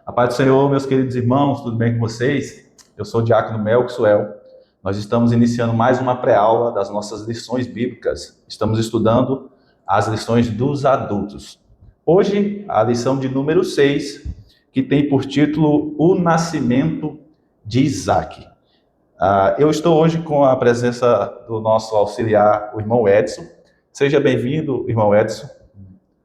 A paz do Senhor, meus queridos irmãos, tudo bem com vocês? Eu sou o diácono Melquisuel. Nós estamos iniciando mais uma pré-aula das nossas lições bíblicas. Estamos estudando as lições dos adultos. Hoje, a lição de número 6, que tem por título O Nascimento de Isaac. Eu estou hoje com a presença do nosso auxiliar, o irmão Edson. Seja bem-vindo, irmão Edson.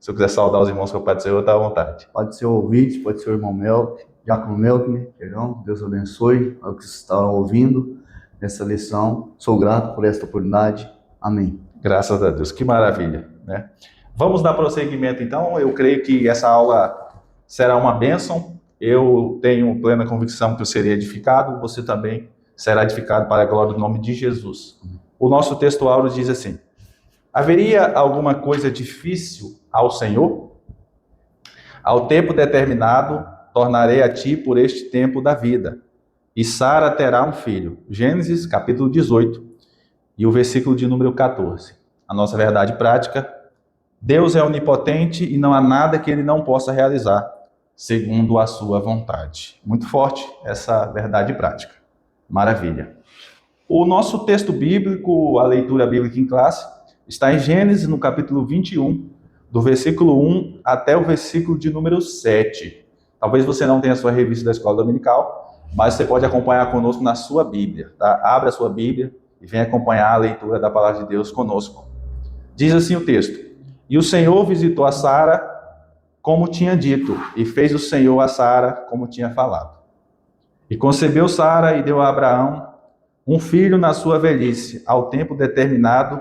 Se eu quiser saudar os irmãos que eu Pai do Senhor, está à vontade. Pode ser o ouvinte, pode ser o irmão Diácono Melchior, perdão. Deus abençoe ao que estão ouvindo nessa lição. Sou grato por esta oportunidade. Amém. Graças a Deus, que maravilha, né? Vamos dar prosseguimento então. Eu creio que essa aula será uma bênção. Eu tenho plena convicção que eu serei edificado, você também será edificado para a glória do nome de Jesus. O nosso texto áureo diz assim: haveria alguma coisa difícil ao Senhor? Ao tempo determinado, tornarei a ti por este tempo da vida, e Sara terá um filho. Gênesis, capítulo 18, e o versículo de número 14. A nossa verdade prática: Deus é onipotente e não há nada que ele não possa realizar, segundo a sua vontade. Muito forte essa verdade prática. Maravilha. O nosso texto bíblico, a leitura bíblica em classe, está em Gênesis, no capítulo 21, do versículo 1 até o versículo de número 7. Talvez você não tenha a sua revista da escola dominical, mas você pode acompanhar conosco na sua Bíblia, tá? Abra a sua Bíblia e venha acompanhar a leitura da palavra de Deus conosco. Diz assim o texto: E o Senhor visitou a Sara como tinha dito, e fez o Senhor a Sara como tinha falado. E concebeu Sara e deu a Abraão um filho na sua velhice, ao tempo determinado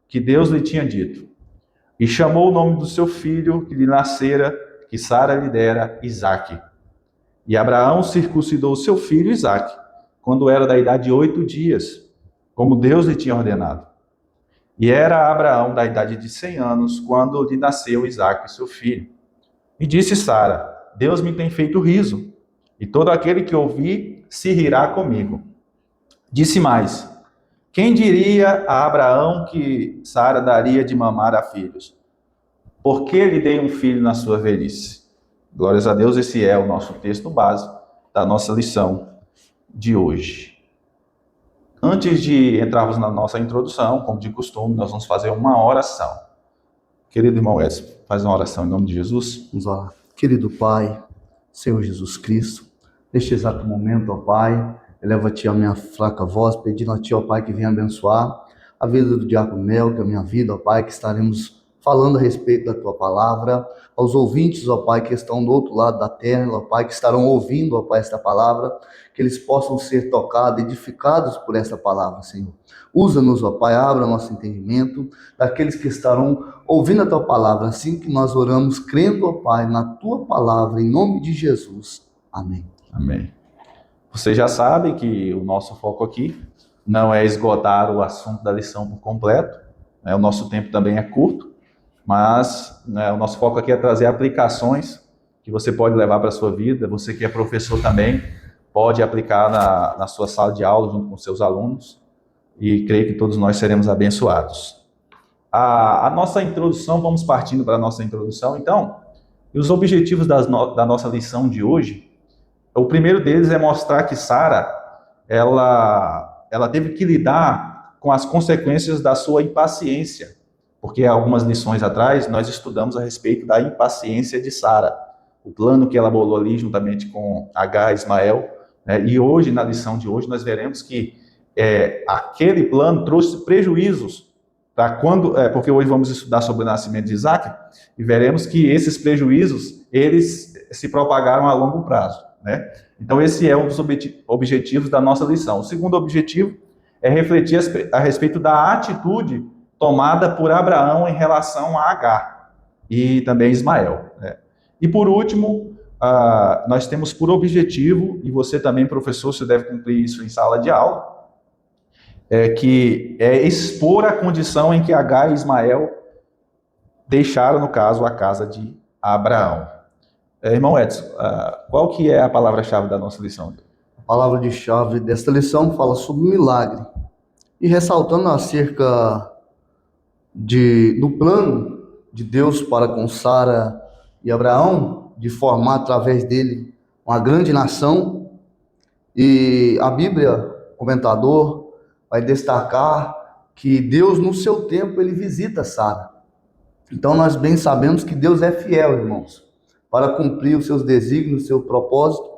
que Deus lhe tinha dito. E chamou o nome do seu filho que lhe nascera, que Sara lhe dera, Isaque. E Abraão circuncidou seu filho Isaque, quando era da idade de 8 dias, como Deus lhe tinha ordenado. E era Abraão da idade de 100 anos, quando lhe nasceu Isaque, seu filho. E disse Sara: Deus me tem feito riso, e todo aquele que ouvir se rirá comigo. Disse mais: quem diria a Abraão que Sara daria de mamar a filhos? Por que lhe dei um filho na sua velhice? Glórias a Deus, esse é o nosso texto base da nossa lição de hoje. Antes de entrarmos na nossa introdução, como de costume, nós vamos fazer uma oração. Querido irmão Edson, faz uma oração em nome de Jesus. Vamos lá. Querido Pai, Senhor Jesus Cristo, neste exato momento, ó Pai, elevo a Ti a minha fraca voz, pedindo a Ti, ó Pai, que venha abençoar a vida do diácono Melchior, a minha vida, ó Pai, que estaremos falando a respeito da Tua palavra, aos ouvintes, ó Pai, que estão do outro lado da terra, ó Pai, que estarão ouvindo, ó Pai, esta palavra, que eles possam ser tocados, edificados por esta palavra, Senhor. Usa-nos, ó Pai, abra nosso entendimento daqueles que estarão ouvindo a Tua palavra, assim que nós oramos, crendo, ó Pai, na Tua palavra, em nome de Jesus. Amém. Amém. Vocês já sabem que o nosso foco aqui não é esgotar o assunto da lição por completo, né? O nosso tempo também é curto, mas né, o nosso foco aqui é trazer aplicações que você pode levar para a sua vida. Você que é professor também pode aplicar na sua sala de aula junto com seus alunos, e creio que todos nós seremos abençoados. A nossa introdução, vamos partindo para a nossa introdução então, e os objetivos da nossa lição de hoje. O primeiro deles é mostrar que Sara, ela teve que lidar com as consequências da sua impaciência, porque algumas lições atrás nós estudamos a respeito da impaciência de Sara, o plano que ela bolou ali juntamente com Agar e Ismael, né? E hoje, na lição de hoje, nós veremos que aquele plano trouxe prejuízos, porque hoje vamos estudar sobre o nascimento de Isaac, e veremos que esses prejuízos, eles se propagaram a longo prazo, né? Então esse é um dos objetivos da nossa lição. O segundo objetivo é refletir a respeito da atitude tomada por Abraão em relação a Agar e também Ismael, né? E por último, nós temos por objetivo, e você também, professor, você deve cumprir isso em sala de aula, que é expor a condição em que Agar e Ismael deixaram, no caso, a casa de Abraão. Irmão Edson, qual que é a palavra-chave da nossa lição? A palavra-chave desta lição fala sobre milagre. E ressaltando acerca do plano de Deus para com Sara e Abraão, de formar através dele uma grande nação. E a Bíblia, comentador, vai destacar que Deus, no seu tempo, ele visita Sara. Então, nós bem sabemos que Deus é fiel, irmãos, para cumprir os seus desígnios, o seu propósito.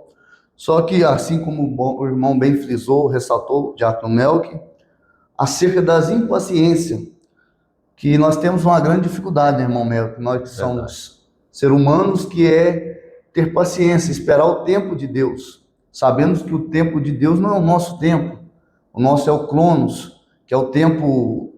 Só que, assim como o irmão bem frisou, ressaltou, Diácono Melk, acerca das impaciências, que nós temos uma grande dificuldade, né, irmão Melk? Nós que somos seres humanos, que é ter paciência, esperar o tempo de Deus. Sabemos que o tempo de Deus não é o nosso tempo. O nosso é o Cronos, que é o tempo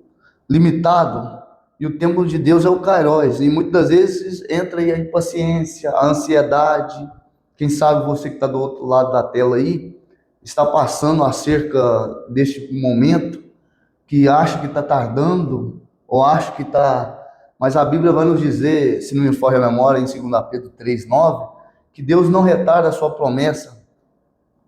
limitado, e o tempo de Deus é o Kairos. E muitas vezes entra aí a impaciência, a ansiedade. Quem sabe você que está do outro lado da tela aí, está passando acerca deste momento, que acha que está tardando, ou acha que está... Mas a Bíblia vai nos dizer, se não me falha a memória, em 2 Pedro 3,9, que Deus não retarda a sua promessa,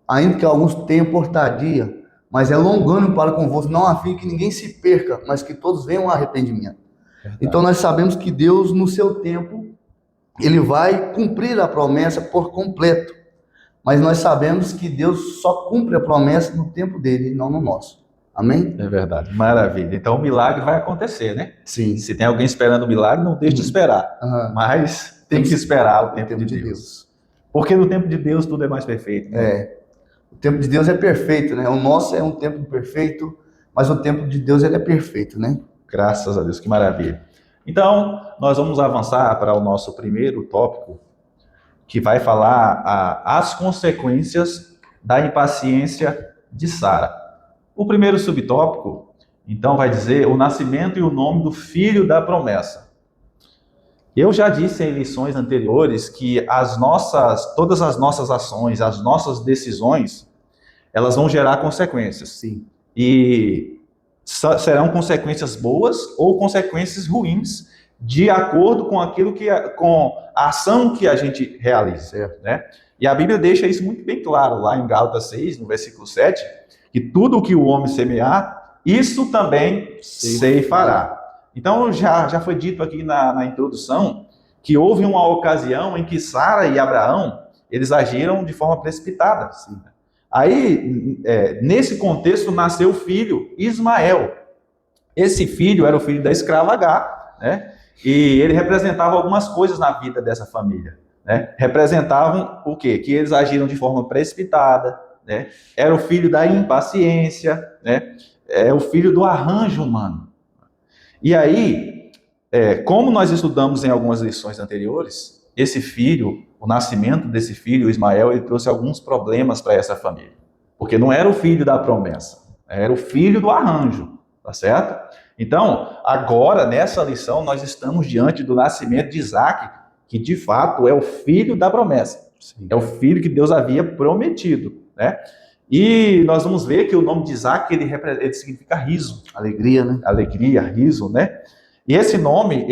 ainda que alguns tenham por tardia, mas é longânimo para convosco, não a fim que ninguém se perca, mas que todos venham ao arrependimento. Verdade. Então nós sabemos que Deus, no seu tempo, ele vai cumprir a promessa por completo. Mas nós sabemos que Deus só cumpre a promessa no tempo dele, não no nosso. Amém? É verdade, maravilha. Então o milagre vai acontecer, né? Sim. Se tem alguém esperando o milagre, não deixe de esperar. Mas tem que esperar o tempo de Deus. Porque no tempo de Deus tudo é mais perfeito. Né? O tempo de Deus é perfeito, né? O nosso é um tempo imperfeito, mas o tempo de Deus ele é perfeito, né? Graças a Deus, que maravilha. Então, nós vamos avançar para o nosso primeiro tópico, que vai falar as consequências da impaciência de Sara. O primeiro subtópico, então, vai dizer o nascimento e o nome do filho da promessa. Eu já disse em lições anteriores que todas as nossas ações, as nossas decisões, elas vão gerar consequências. Sim. E serão consequências boas ou consequências ruins, de acordo com com a ação que a gente realiza. Certo. Né? E a Bíblia deixa isso muito bem claro, lá em Gálatas 6, no versículo 7, que tudo o que o homem semear, isso também ceifará. Então, já foi dito aqui na introdução que houve uma ocasião em que Sara e Abraão, eles agiram de forma precipitada. Sim. Aí, nesse contexto, nasceu o filho Ismael. Esse filho era o filho da escrava H, né? E ele representava algumas coisas na vida dessa família. Né? Representavam o quê? Que eles agiram de forma precipitada, né? Era o filho da impaciência, né? É o filho do arranjo humano. E aí, como nós estudamos em algumas lições anteriores, esse filho, o nascimento desse filho, Ismael, ele trouxe alguns problemas para essa família. Porque não era o filho da promessa, era o filho do arranjo, tá certo? Então, agora, nessa lição, nós estamos diante do nascimento de Isaac, que de fato é o filho da promessa. Sim. É o filho que Deus havia prometido, né? E nós vamos ver que o nome de Isaac, ele significa riso. Alegria, né? Alegria, riso, né? E esse nome,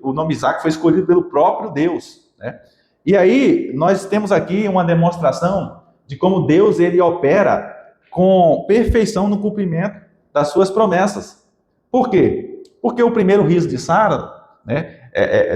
o nome Isaac foi escolhido pelo próprio Deus, né? E aí, nós temos aqui uma demonstração de como Deus, ele opera com perfeição no cumprimento das suas promessas. Por quê? Porque o primeiro riso de Sara, né?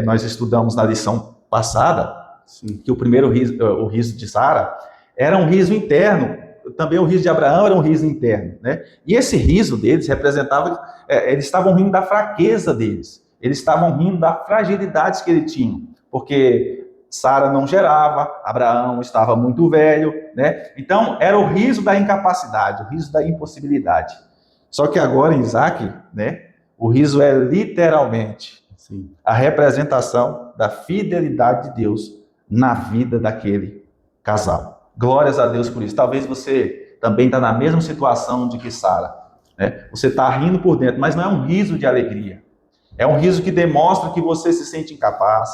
Nós estudamos na lição passada, sim, que o primeiro riso, o riso de Sara, era um riso interno. Também o riso de Abraão era um riso interno, né? E esse riso deles representava, eles estavam rindo da fraqueza deles, eles estavam rindo das fragilidades que eles tinham, porque Sara não gerava, Abraão estava muito velho, né? Então era o riso da incapacidade, o riso da impossibilidade. Só que agora em Isaac, né? O riso é literalmente, sim, a representação da fidelidade de Deus na vida daquele casal. Glórias a Deus por isso. Talvez você também está na mesma situação de que Sara, né? Você está rindo por dentro, mas não é um riso de alegria. É um riso que demonstra que você se sente incapaz,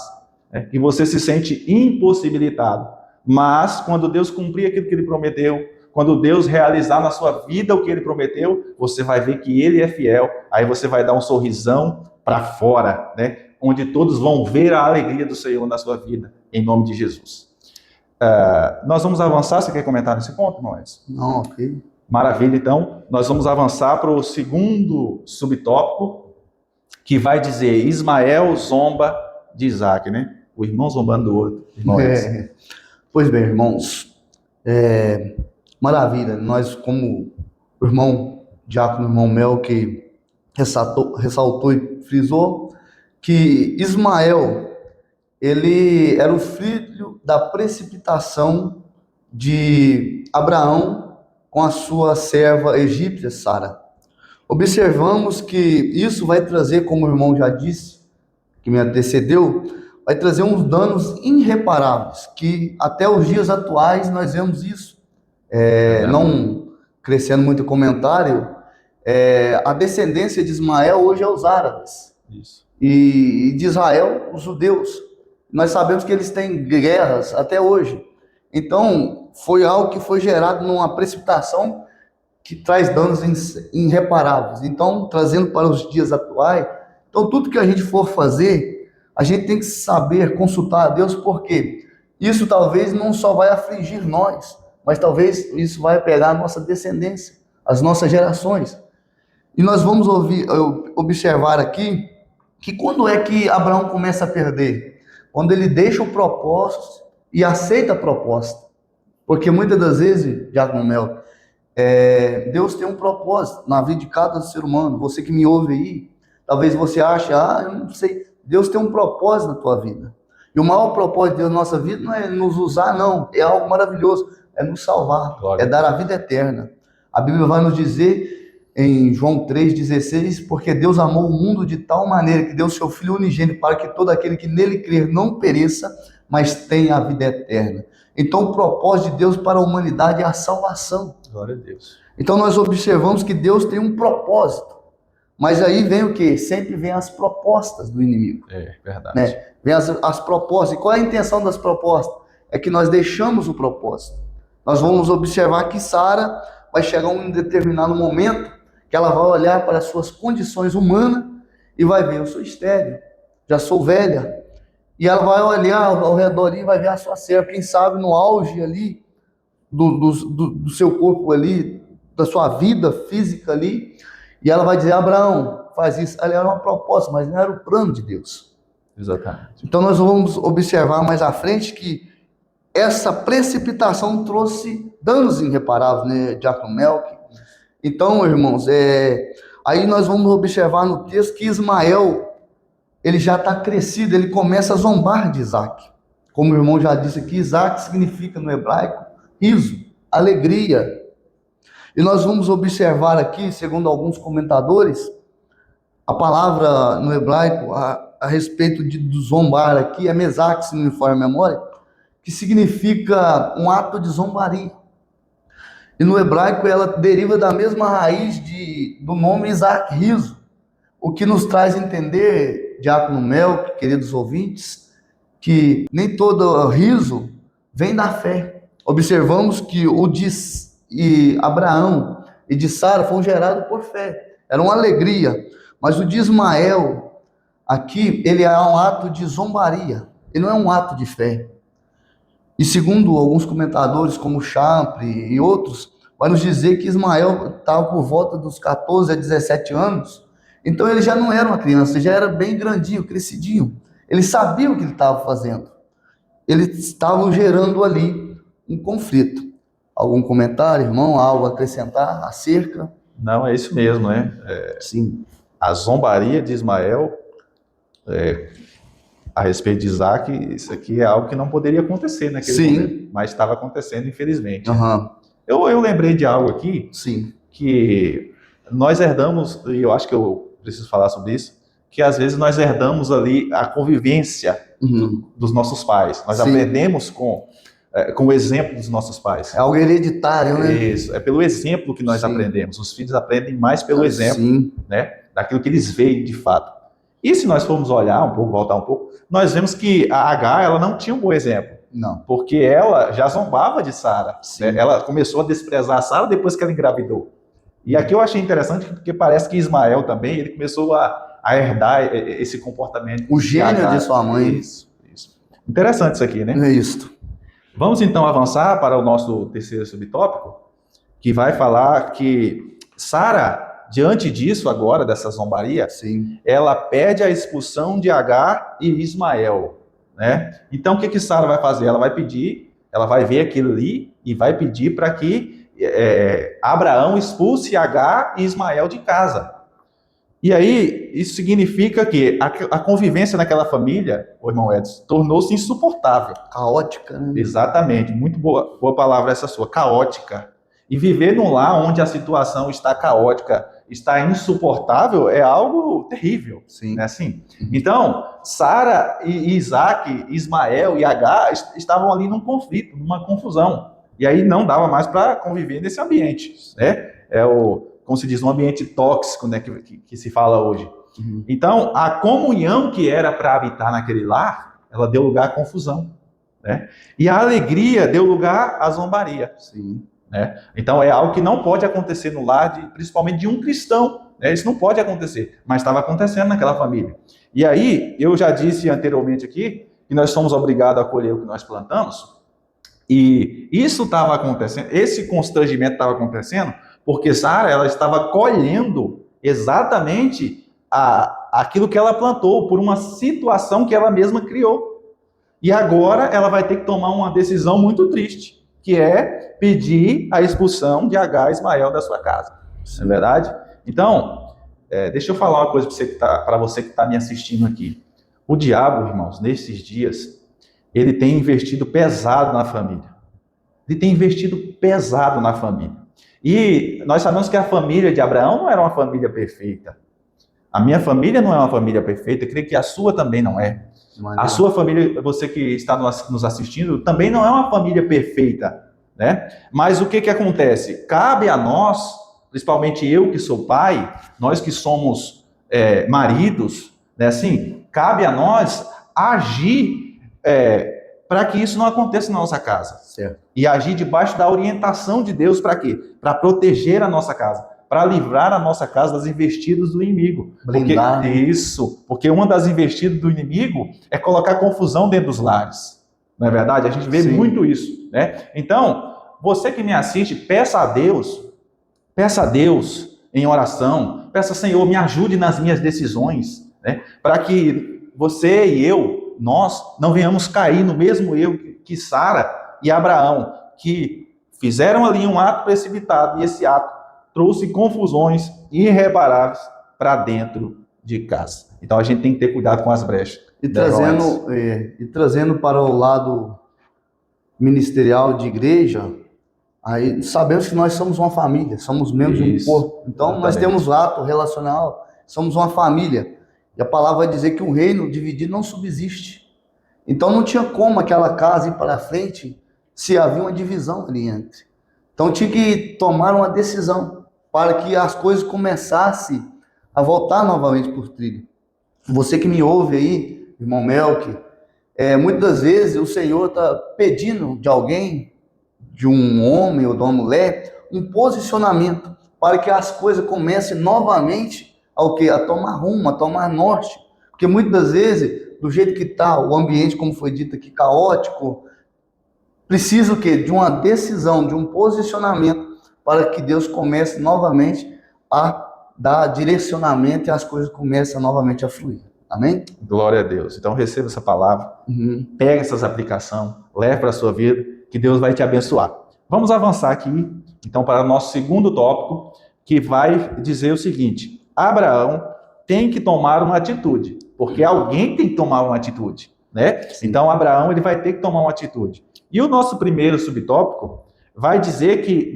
né? Que você se sente impossibilitado. Mas quando Deus cumprir aquilo que Ele prometeu, quando Deus realizar na sua vida o que Ele prometeu, você vai ver que Ele é fiel. Aí você vai dar um sorrisão para fora, né? Onde todos vão ver a alegria do Senhor na sua vida, em nome de Jesus. Nós vamos avançar, você quer comentar nesse ponto, Moisés? Não, ok. Maravilha, então, nós vamos avançar para o segundo subtópico, que vai dizer Ismael zomba de Isaac, né? O irmão zombando do outro. Pois bem, irmãos, maravilha, nós como o irmão Diácono, irmão Mel, que ressaltou e frisou, que Ismael, ele era o filho da precipitação de Abraão com a sua serva egípcia, Sara. Observamos que isso vai trazer, como o irmão já disse, que me antecedeu, vai trazer uns danos irreparáveis, que até os dias atuais nós vemos isso. Não crescendo muito o comentário, a descendência de Ismael hoje é os árabes. Isso. E de Israel, os judeus. Nós sabemos que eles têm guerras até hoje. Então, foi algo que foi gerado numa precipitação que traz danos irreparáveis. Então, trazendo para os dias atuais, então tudo que a gente for fazer, a gente tem que saber consultar a Deus, porque isso talvez não só vai afligir nós, mas talvez isso vai pegar a nossa descendência, as nossas gerações. E nós vamos observar aqui que quando é que Abraão começa a perder? Quando ele deixa o propósito e aceita a proposta. Porque muitas das vezes, Diácono Mel, Deus tem um propósito na vida de cada ser humano. Você que me ouve aí, talvez você ache, eu não sei, Deus tem um propósito na tua vida. E o maior propósito de Deus na nossa vida não é nos usar, não. É algo maravilhoso, é nos salvar, Glória. É dar a vida eterna. A Bíblia vai nos dizer em João 3,16, porque Deus amou o mundo de tal maneira que deu seu Filho unigênito para que todo aquele que nele crer não pereça, mas tenha a vida eterna. Então o propósito de Deus para a humanidade é a salvação. Glória a Deus. Então nós observamos que Deus tem um propósito, mas aí vem o quê? Sempre vem as propostas do inimigo. Verdade. Né? Vem as propostas. E qual é a intenção das propostas? É que nós deixamos o propósito. Nós vamos observar que Sara vai chegar um determinado momento que ela vai olhar para as suas condições humanas e vai ver, eu sou estéril, já sou velha. E ela vai olhar ao redor e vai ver a sua serva, quem sabe no auge ali do seu corpo ali, da sua vida física ali, e ela vai dizer, Abraão, faz isso. Ali era uma proposta, mas não era o plano de Deus. Exatamente. Então nós vamos observar mais à frente que essa precipitação trouxe danos irreparáveis, né, Diácono Melk? Então, irmãos, aí nós vamos observar no texto que Ismael, ele já está crescido, ele começa a zombar de Isaac. Como o irmão já disse aqui, Isaac significa no hebraico riso, alegria. E nós vamos observar aqui, segundo alguns comentadores, a palavra no hebraico a respeito do zombar aqui é mesaque, se não me falha a memória, que significa um ato de zombaria. E no hebraico ela deriva da mesma raiz do nome Isaac, riso. O que nos traz a entender, Diácono Mel, queridos ouvintes, que nem todo riso vem da fé. Observamos que o de Abraão e de Sara foram gerados por fé. Era uma alegria. Mas o de Ismael, aqui, ele é um ato de zombaria. Ele não é um ato de fé. E segundo alguns comentadores, como Champre e outros, vai nos dizer que Ismael estava por volta dos 14 a 17 anos. Então ele já não era uma criança, já era bem grandinho, crescidinho. Ele sabia o que ele estava fazendo. Eles estavam gerando ali um conflito. Algum comentário, irmão? Algo a acrescentar acerca? Não, é isso mesmo, né? Sim. A zombaria de Ismael a respeito de Isaac, isso aqui é algo que não poderia acontecer naquele momento, mas estava acontecendo, infelizmente. Uhum. Eu lembrei de algo aqui, sim, que nós herdamos, e eu acho que eu preciso falar sobre isso, que às vezes nós herdamos ali a convivência dos nossos pais. Nós aprendemos com o exemplo dos nossos pais. É algo hereditário, né? Isso, é pelo exemplo que nós aprendemos. Os filhos aprendem mais pelo exemplo, né? Daquilo que eles veem de fato. E se nós formos olhar um pouco, voltar um pouco, nós vemos que a Agar, ela não tinha um bom exemplo. Não. Porque ela já zombava de Sara. Né? Ela começou a desprezar a Sara depois que ela engravidou. E aqui eu achei interessante porque parece que Ismael também, ele começou a herdar esse comportamento. O gênio de sua mãe. Isso. Interessante isso aqui, né? É isso. Vamos então avançar para o nosso terceiro subtópico, que vai falar que Sara, diante disso agora, dessa zombaria, ela pede a expulsão de Agar e Ismael. Né? Então o que Sara vai fazer? Ela vai pedir ela vai ver aquilo ali e vai pedir para que Abraão expulse Agar e Ismael de casa. E aí, isso significa que a convivência naquela família, o irmão Edson, tornou-se insuportável. Caótica, né? Exatamente, muito boa palavra essa sua, caótica. E viver num lar onde a situação está caótica, está insuportável, é algo terrível. Sim. Né, assim? Então, Sara e Isaac, Ismael e Agar estavam ali num conflito, numa confusão. E aí não dava mais para conviver nesse ambiente. Né? Como se diz, um ambiente tóxico, né, que se fala hoje. Uhum. Então, a comunhão que era para habitar naquele lar, ela deu lugar à confusão. Né? E a alegria deu lugar à zombaria. Sim. Né? Então, é algo que não pode acontecer no lar, principalmente de um cristão. Né? Isso não pode acontecer, mas estava acontecendo naquela família. E aí, eu já disse anteriormente aqui, que nós somos obrigados a colher o que nós plantamos, e isso estava acontecendo, esse constrangimento estava acontecendo, porque Sara, ela estava colhendo exatamente aquilo que ela plantou, por uma situação que ela mesma criou. E agora ela vai ter que tomar uma decisão muito triste, que é pedir a expulsão de Agar e Ismael da sua casa. Não é verdade? Então, deixa eu falar uma coisa para você que está me assistindo aqui. O diabo, irmãos, nesses dias, ele tem investido pesado na família. Ele tem investido pesado na família. E nós sabemos que a família de Abraão não era uma família perfeita. A minha família não é uma família perfeita, eu creio que a sua também não é. A sua família, você que está nos assistindo, também não é uma família perfeita, né? Mas o que acontece? Cabe a nós, principalmente eu que sou pai, nós que somos maridos, né? Assim, cabe a nós agir para que isso não aconteça na nossa casa. Certo. E agir debaixo da orientação de Deus para quê? Para proteger a nossa casa, para livrar a nossa casa das investidas do inimigo. Blindar. Porque uma das investidas do inimigo é colocar confusão dentro dos lares. Não é verdade? A gente vê muito isso, né? Então, você que me assiste, peça a Deus em oração, peça, Senhor, me ajude nas minhas decisões, né? Para que você e nós não venhamos cair no mesmo erro que Sara e Abraão, que fizeram ali um ato precipitado, e esse ato trouxe confusões irreparáveis para dentro de casa. Então a gente tem que ter cuidado com as brechas. E trazendo para o lado ministerial de igreja, aí sabemos que nós somos uma família, somos membros de um corpo. Então exatamente. Nós temos ato relacional, somos uma família. E a palavra vai dizer que um reino dividido não subsiste. Então não tinha como aquela casa ir para frente se havia uma divisão ali entre. Então tinha que tomar uma decisão para que as coisas começassem a voltar novamente por trilho. Você que me ouve aí, irmão Melk, muitas vezes o Senhor está pedindo de alguém, de um homem ou de uma mulher, um posicionamento para que as coisas comecem novamente a tomar rumo, a tomar norte. Porque muitas vezes, do jeito que está o ambiente, como foi dito aqui, caótico, precisa o quê? De uma decisão, de um posicionamento para que Deus comece novamente a dar direcionamento e as coisas comecem novamente a fluir. Amém? Glória a Deus. Então receba essa palavra, pega essas aplicações, leve para a sua vida, que Deus vai te abençoar. Vamos avançar aqui, então, para o nosso segundo tópico, que vai dizer o seguinte: Abraão tem que tomar uma atitude, porque alguém tem que tomar uma atitude, né? Sim. Então Abraão ele vai ter que tomar uma atitude. E o nosso primeiro subtópico vai dizer que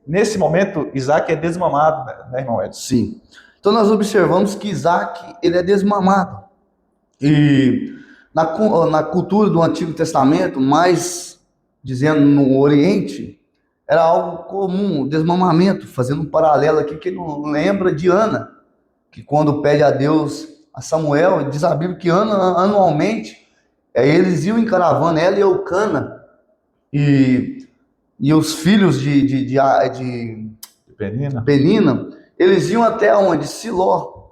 nesse momento Isaac é desmamado, né, irmão Edson? Sim. Então nós observamos que Isaac ele é desmamado. E na cultura do Antigo Testamento, mais dizendo no Oriente, era algo comum, o desmamamento, fazendo um paralelo aqui que não lembra de Ana, que quando pede a Deus a Samuel, diz a Bíblia que anualmente eles iam em caravana, ela e Eucana, e os filhos de Penina, eles iam até onde? Siló.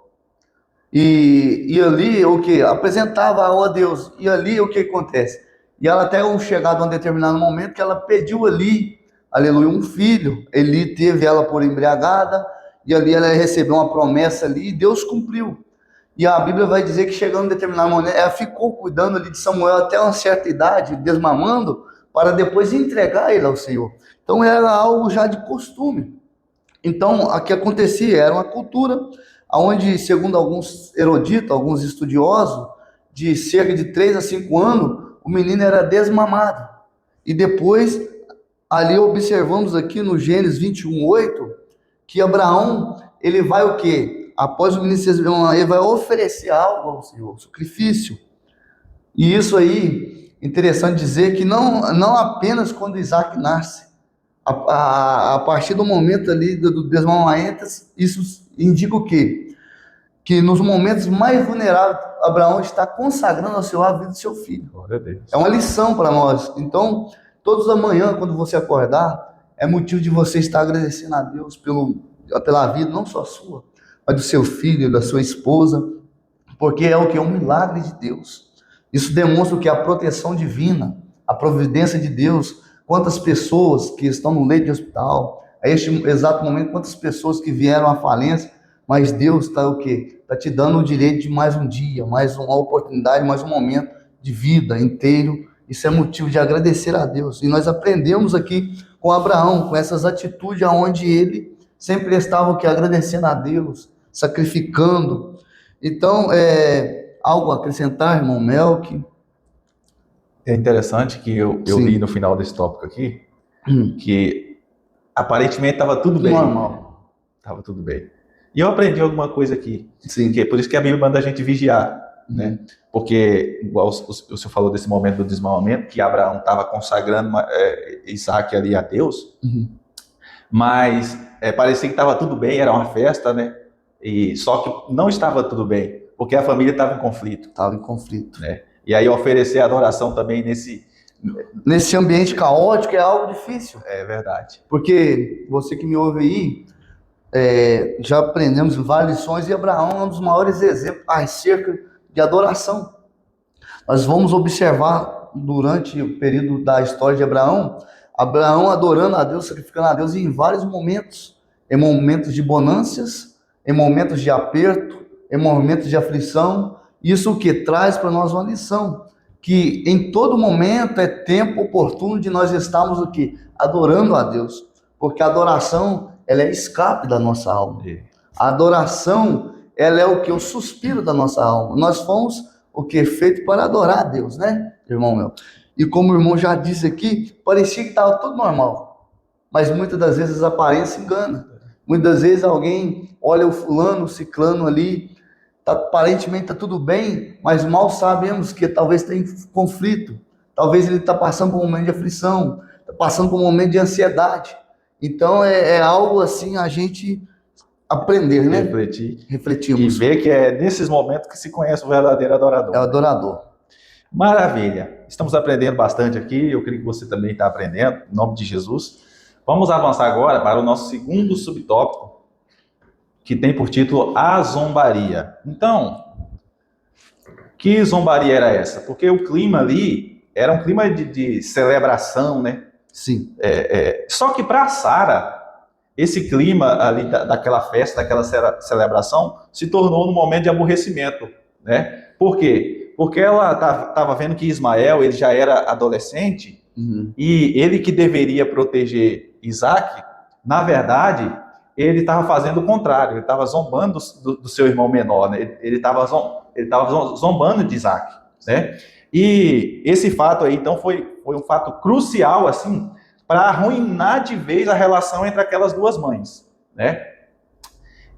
E ali o que? Apresentava a Deus. E ali o que acontece? E ela até chegado a um determinado momento que ela pediu ali, aleluia, um filho. Eli teve ela por embriagada, e ali ela recebeu uma promessa ali, e Deus cumpriu. E a Bíblia vai dizer que chegando em determinado momento, ela ficou cuidando ali de Samuel até uma certa idade, desmamando, para depois entregar ele ao Senhor. Então era algo já de costume. Então, o que acontecia era uma cultura onde, segundo alguns eruditos, alguns estudiosos, de cerca de 3 a 5 anos, o menino era desmamado. E depois, ali observamos aqui no Gênesis 21:8, que Abraão, ele vai o quê? Após o menino ser desmamado, ele vai oferecer algo ao Senhor, sacrifício. E isso aí, interessante dizer que não apenas quando Isaac nasce, a partir do momento ali do desmamamento, isso indica o quê? Que nos momentos mais vulneráveis, Abraão está consagrando ao Senhor a vida do seu filho. Glória a Deus. É uma lição para nós. Então, todos da manhã, quando você acordar, é motivo de você estar agradecendo a Deus pela vida, não só sua, mas do seu filho, da sua esposa, porque é o que? É um milagre de Deus. Isso demonstra o que? A proteção divina, a providência de Deus. Quantas pessoas que estão no leito de hospital, a este exato momento, quantas pessoas que vieram à falência, mas Deus está o quê? Está te dando o direito de mais um dia, mais uma oportunidade, mais um momento de vida inteiro. Isso é motivo de agradecer a Deus. E nós aprendemos aqui com Abraão, com essas atitudes onde ele sempre estava o quê? Agradecendo a Deus, sacrificando. Então, algo a acrescentar, irmão Melk? É interessante que eu Sim. li no final desse tópico aqui, que aparentemente estava tudo bem. Normal. Estava tudo bem. E eu aprendi alguma coisa aqui. Sim. Que é por isso que a Bíblia manda a gente vigiar, né? Porque, igual o senhor falou desse momento do desmamamento, que Abraão estava consagrando Isaac ali a Deus, mas parecia que estava tudo bem, era uma festa, né? E só que não estava tudo bem, porque a família estava em conflito. Estava em conflito. Né? E aí oferecer adoração também nesse ambiente caótico é algo difícil. É verdade. Porque você que me ouve aí, já aprendemos várias lições, e Abraão é um dos maiores exemplos acerca de adoração. Nós vamos observar durante o período da história de Abraão adorando a Deus, sacrificando a Deus em vários momentos. Em momentos de bonâncias, em momentos de aperto, em momentos de aflição. Isso o que traz para nós uma lição, que em todo momento é tempo oportuno de nós estarmos o que? Adorando a Deus, porque a adoração, ela é escape da nossa alma. A adoração, ela é o que? O suspiro da nossa alma. Nós fomos o que? Feito para adorar a Deus, né, irmão meu? E como o irmão já disse aqui, parecia que estava tudo normal, mas muitas das vezes a aparência engana. Muitas vezes alguém olha o fulano, o ciclano ali, aparentemente está tudo bem, mas mal sabemos que talvez tenha conflito, talvez ele está passando por um momento de aflição, está passando por um momento de ansiedade. Então é algo assim a gente aprender, né? Refletirmos. E ver que é nesses momentos que se conhece o verdadeiro adorador. É o adorador. Maravilha! Estamos aprendendo bastante aqui, eu creio que você também está aprendendo, em nome de Jesus. Vamos avançar agora para o nosso segundo subtópico, que tem por título A Zombaria. Então, que zombaria era essa? Porque o clima ali era um clima de celebração, né? Sim. Só que para Sara, esse clima ali daquela festa, daquela celebração, se tornou num momento de aborrecimento, né? Por quê? Porque ela estava vendo que Ismael, ele já era adolescente, e ele que deveria proteger Isaac, na verdade, ele estava fazendo o contrário, ele estava zombando do seu irmão menor, né? Ele estava zombando de Isaac, né? E esse fato aí, então, foi um fato crucial, assim, para arruinar de vez a relação entre aquelas duas mães, né?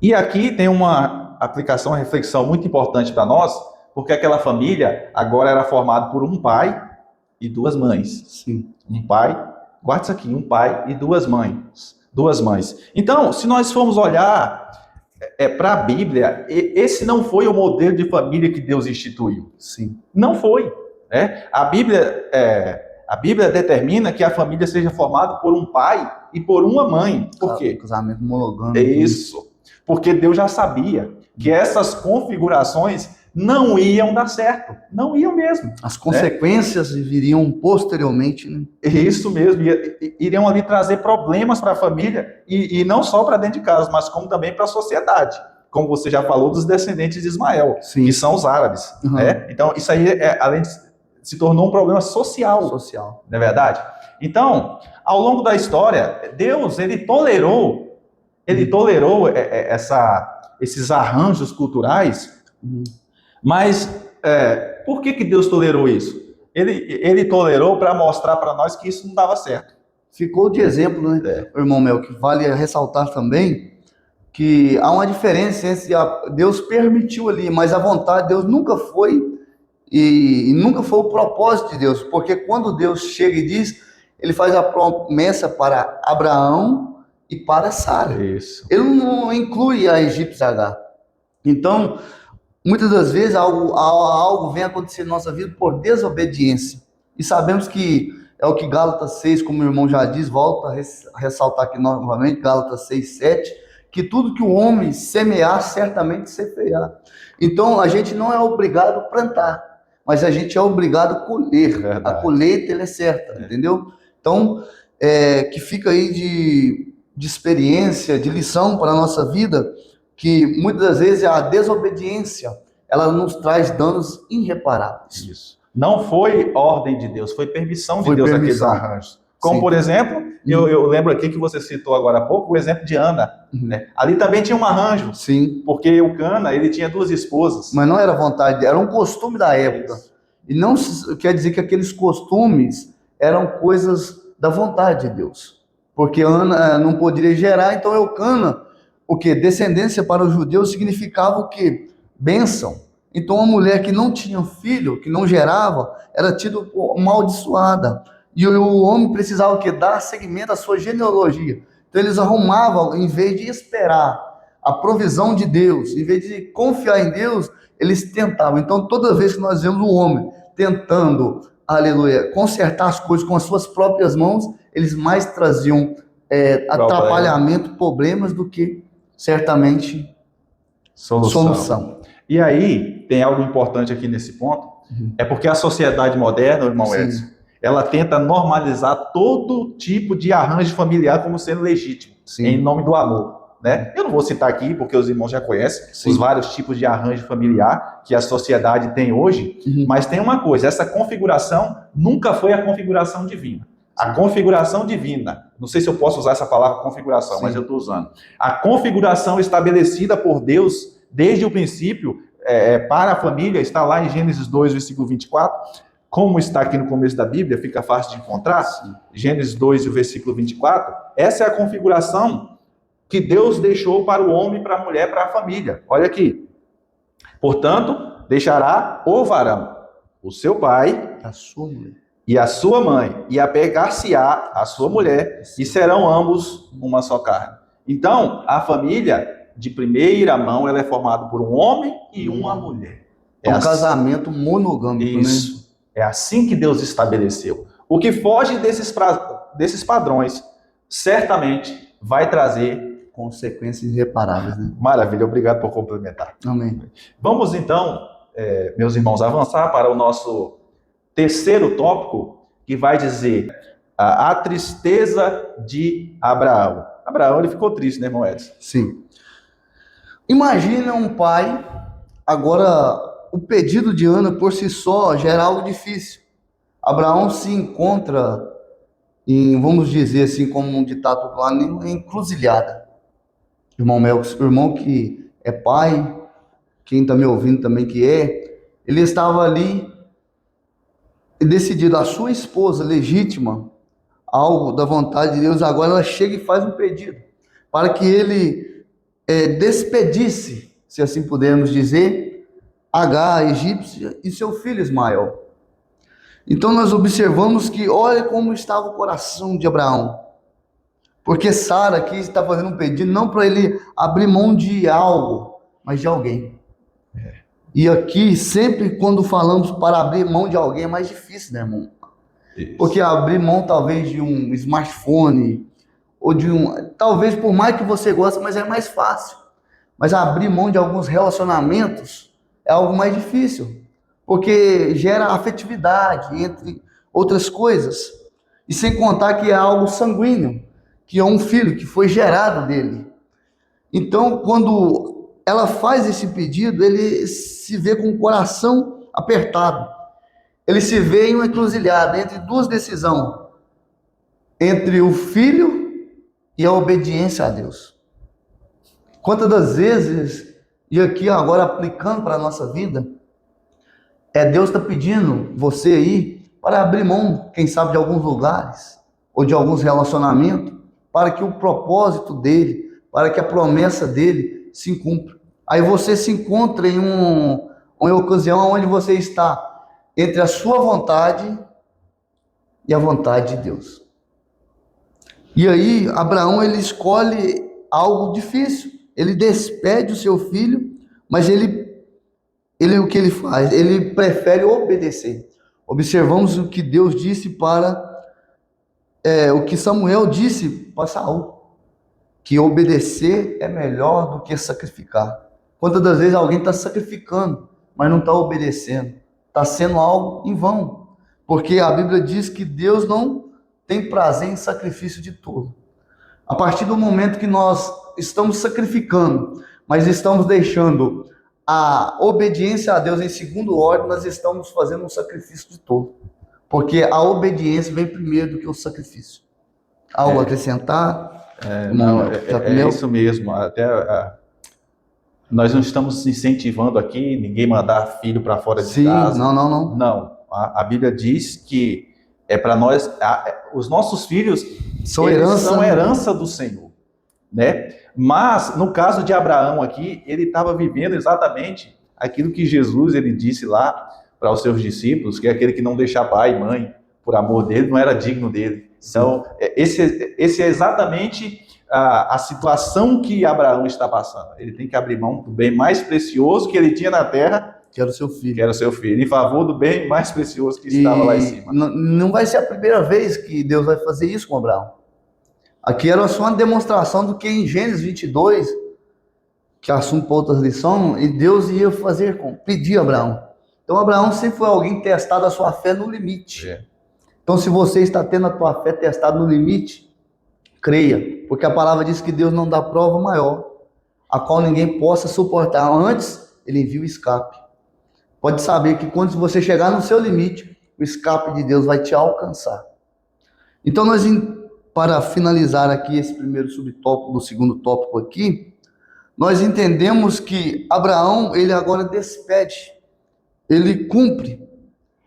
E aqui tem uma aplicação, uma reflexão muito importante para nós, porque aquela família agora era formada por um pai e duas mães. Sim. Um pai, guarda isso aqui, um pai e duas mães. Então, se nós formos olhar para a Bíblia, esse não foi o modelo de família que Deus instituiu. Sim. Não foi. Né? A Bíblia determina que a família seja formada por um pai e por uma mãe. Por quê? Casamento monogâmico. É isso. Porque Deus já sabia que essas configurações não iam dar certo. Não iam mesmo. As consequências viriam posteriormente, né? Isso mesmo. Iriam ali trazer problemas para a família e não só para dentro de casa, mas como também para a sociedade. Como você já falou, dos descendentes de Ismael, Sim. que são os árabes. Né? Então, isso aí, além de se tornou um problema social, Social. não é verdade? Então, ao longo da história, Deus, ele tolerou esses arranjos culturais, mas por que Deus tolerou isso? Ele tolerou para mostrar para nós que isso não dava certo. Ficou de exemplo, né, irmão Mel, que vale ressaltar também que há uma diferença entre Deus permitiu ali, mas a vontade de Deus nunca foi e nunca foi o propósito de Deus, porque quando Deus chega e diz, ele faz a promessa para Abraão e para Sara. Isso. Ele não inclui a egípcia Agar. Então, muitas das vezes algo vem acontecer na nossa vida por desobediência. E sabemos que é o que Gálatas 6, como o irmão já diz, volta a ressaltar aqui novamente, Gálatas 6, 7, que tudo que o homem semear, certamente ceifeirá. Então, a gente não é obrigado a plantar, mas a gente é obrigado a colher. Verdade. A colheita, ela é certa, entendeu? Então, que fica aí de experiência, de lição para a nossa vida, que muitas das vezes a desobediência, ela nos traz danos irreparáveis. Isso. Não foi ordem de Deus, foi permissão de Deus aqueles arranjos. Como, Sim. por exemplo, eu lembro aqui que você citou agora há pouco, o exemplo de Ana. Né? Ali também tinha um arranjo. Sim. Porque o Cana, ele tinha 2 esposas. Mas não era vontade, era um costume da época. Isso. E não quer dizer que aqueles costumes eram coisas da vontade de Deus. Porque Ana não poderia gerar, então Eucana, o que? Descendência para os judeus significava o quê? Bênção. Então, uma mulher que não tinha filho, que não gerava, era tida como amaldiçoada. E o homem precisava o quê? Dar seguimento à sua genealogia. Então, eles arrumavam, em vez de esperar a provisão de Deus, em vez de confiar em Deus, eles tentavam. Então, toda vez que nós vemos o homem tentando, aleluia, consertar as coisas com as suas próprias mãos, eles mais traziam atrapalhamento, problemas, do que, certamente, solução. E aí, tem algo importante aqui nesse ponto, é porque a sociedade moderna, irmão Edson, ela tenta normalizar todo tipo de arranjo familiar como sendo legítimo, em nome do amor. Né? Eu não vou citar aqui, porque os irmãos já conhecem os vários tipos de arranjo familiar que a sociedade tem hoje, mas tem uma coisa, essa configuração nunca foi a configuração divina. A configuração divina, não sei se eu posso usar essa palavra configuração, mas eu estou usando. A configuração estabelecida por Deus desde o princípio para a família, está lá em Gênesis 2, versículo 24, como está aqui no começo da Bíblia, fica fácil de encontrar, Gênesis 2, versículo 24, essa é a configuração que Deus deixou para o homem, para a mulher, para a família. Olha aqui. Portanto, deixará o varão, o seu pai, a sua mulher, e a sua mãe, e apegar-se-á a sua mulher, e serão ambos uma só carne. Então, a família, de primeira mão, ela é formada por um homem e uma mulher. É um casamento monogâmico, isso. Né? É assim que Deus estabeleceu. O que foge desses padrões, certamente vai trazer consequências irreparáveis. Né? Maravilha, obrigado por complementar. Amém. Vamos então, meus irmãos, avançar para o nosso terceiro tópico, que vai dizer a tristeza de Abraão. Abraão, ele ficou triste, né, irmão Edson? Sim. Imagina um pai, agora o pedido de Ana por si só já era algo difícil. Abraão se encontra em, vamos dizer assim, como um ditado popular, em encruzilhada. Irmão Melcos, o irmão que é pai, quem está me ouvindo também que ele estava ali decidido, a sua esposa legítima, algo da vontade de Deus, agora ela chega e faz um pedido, para que ele despedisse, se assim pudermos dizer, Agar, a egípcia, e seu filho Ismael. Então nós observamos que, olha como estava o coração de Abraão, porque Sara aqui está fazendo um pedido, não para ele abrir mão de algo, mas de alguém. E aqui, sempre quando falamos para abrir mão de alguém, é mais difícil, né, irmão? Isso. Porque abrir mão talvez de um smartphone, ou de talvez por mais que você goste, mas é mais fácil. Mas abrir mão de alguns relacionamentos é algo mais difícil, porque gera afetividade, entre outras coisas. E sem contar que é algo sanguíneo, que é um filho que foi gerado dele. Então, quando ela faz esse pedido, ele se vê com o coração apertado. ele se vê em uma encruzilhada entre duas decisões, entre o filho e a obediência a Deus. Quantas das vezes, e aqui agora aplicando para a nossa vida, Deus está pedindo você aí para abrir mão, quem sabe, de alguns lugares, ou de alguns relacionamentos, para que o propósito dele, para que a promessa dele se cumpra. Aí você se encontra em uma ocasião onde você está entre a sua vontade e a vontade de Deus. E aí, Abraão, ele escolhe algo difícil. Ele despede o seu filho, mas ele o que ele faz? Ele prefere obedecer. Observamos o que Deus disse o que Samuel disse para Saul, que obedecer é melhor do que sacrificar. Quantas das vezes alguém está sacrificando, mas não está obedecendo? Está sendo algo em vão. Porque a Bíblia diz que Deus não tem prazer em sacrifício de tolo. A partir do momento que nós estamos sacrificando, mas estamos deixando a obediência a Deus em segundo ordem, nós estamos fazendo um sacrifício de tolo. Porque a obediência vem primeiro do que o sacrifício. Algo a acrescentar? É isso mesmo. Nós não estamos incentivando aqui ninguém mandar filho para fora de casa. Não. Não. A Bíblia diz que é para nós, os nossos filhos são herança do Senhor, né? Mas no caso de Abraão aqui, ele estava vivendo exatamente aquilo que Jesus ele disse lá para os seus discípulos, que é aquele que não deixa pai e mãe por amor dele não era digno dele. Então esse é exatamente a situação que Abraão está passando. Ele tem que abrir mão do bem mais precioso que ele tinha na terra, que era o seu filho, em favor do bem mais precioso que estava lá em cima. Não vai ser a primeira vez que Deus vai fazer isso com Abraão. Aqui era só uma demonstração do que em Gênesis 22, que assunto para outras lições, e Deus ia pedir a Abraão. Então Abraão sempre foi alguém testado a sua fé no limite. Então se você está tendo a tua fé testada no limite, creia, porque a palavra diz que Deus não dá prova maior, a qual ninguém possa suportar. Antes, ele envia o escape. Pode saber que quando você chegar no seu limite, o escape de Deus vai te alcançar. Então, para finalizar aqui esse primeiro subtópico do segundo tópico aqui, nós entendemos que Abraão, ele agora despede, ele cumpre,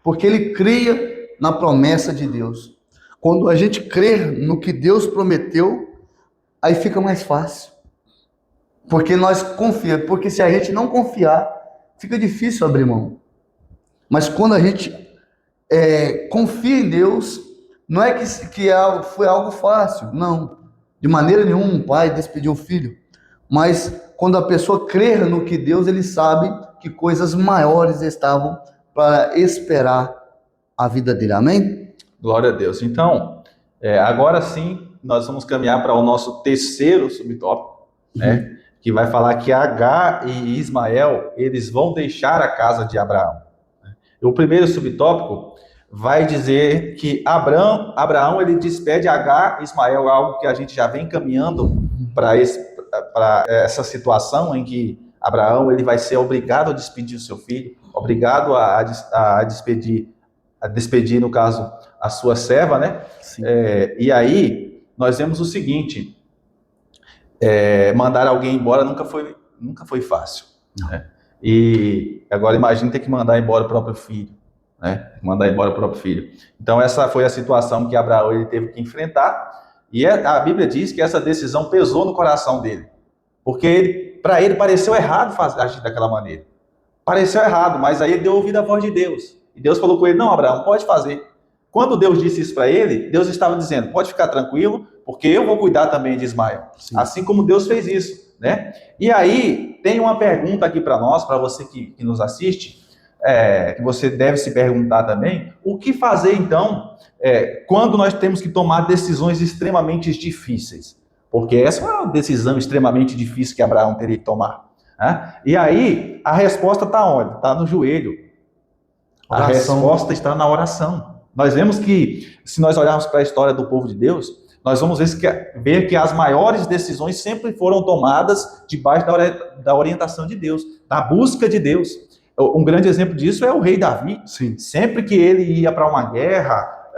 porque ele cria na promessa de Deus. Quando a gente crê no que Deus prometeu, aí fica mais fácil. Porque nós confiamos, porque se a gente não confiar, fica difícil abrir mão. Mas quando a gente confia em Deus, não é que foi algo fácil, não. De maneira nenhuma um pai despediu o filho. Mas quando a pessoa crê no que Deus, ele sabe que coisas maiores estavam para esperar a vida dele. Amém? Glória a Deus. Então, agora sim, nós vamos caminhar para o nosso terceiro subtópico, né? Que vai falar que Agar e Ismael, eles vão deixar a casa de Abraão. O primeiro subtópico vai dizer que Abraão ele despede Agar e Ismael, algo que a gente já vem caminhando para essa situação em que Abraão ele vai ser obrigado a despedir o seu filho, obrigado a despedir, no caso, a sua serva, né? E aí, nós vemos o seguinte, mandar alguém embora nunca foi fácil, né? E agora imagine ter que mandar embora o próprio filho, né? Mandar embora o próprio filho. Então essa foi a situação que Abraão ele teve que enfrentar, e a Bíblia diz que essa decisão pesou no coração dele, porque para ele pareceu errado agir daquela maneira. Pareceu errado, mas aí ele deu ouvido à voz de Deus. E Deus falou com ele, não, Abraão, pode fazer. Quando Deus disse isso para ele, Deus estava dizendo, pode ficar tranquilo, porque eu vou cuidar também de Ismael. Sim. Assim como Deus fez isso, né? E aí, tem uma pergunta aqui para nós, para você que nos assiste, que você deve se perguntar também, o que fazer então, quando nós temos que tomar decisões extremamente difíceis? Porque essa é uma decisão extremamente difícil que Abraão teria que tomar, né? E aí, a resposta está onde? Está no joelho. A resposta está na oração. Nós vemos que, se nós olharmos para a história do povo de Deus, nós vamos ver que as maiores decisões sempre foram tomadas debaixo da orientação de Deus, da busca de Deus. Um grande exemplo disso é o rei Davi. Sim. Sempre que ele ia para uma guerra,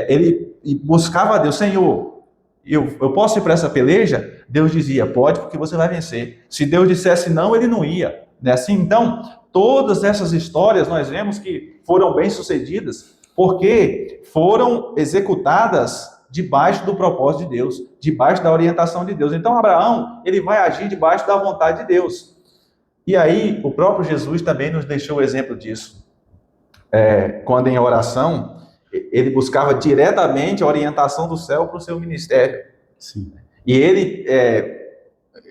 ele buscava a Deus, Senhor, eu posso ir para essa peleja? Deus dizia, pode, porque você vai vencer. Se Deus dissesse não, ele não ia. Né? Assim, então, todas essas histórias nós vemos que foram bem-sucedidas, porque foram executadas debaixo do propósito de Deus, debaixo da orientação de Deus. Então, Abraão, ele vai agir debaixo da vontade de Deus. E aí, o próprio Jesus também nos deixou o exemplo disso. Quando em oração, ele buscava diretamente a orientação do céu para o seu ministério. Sim. E ele,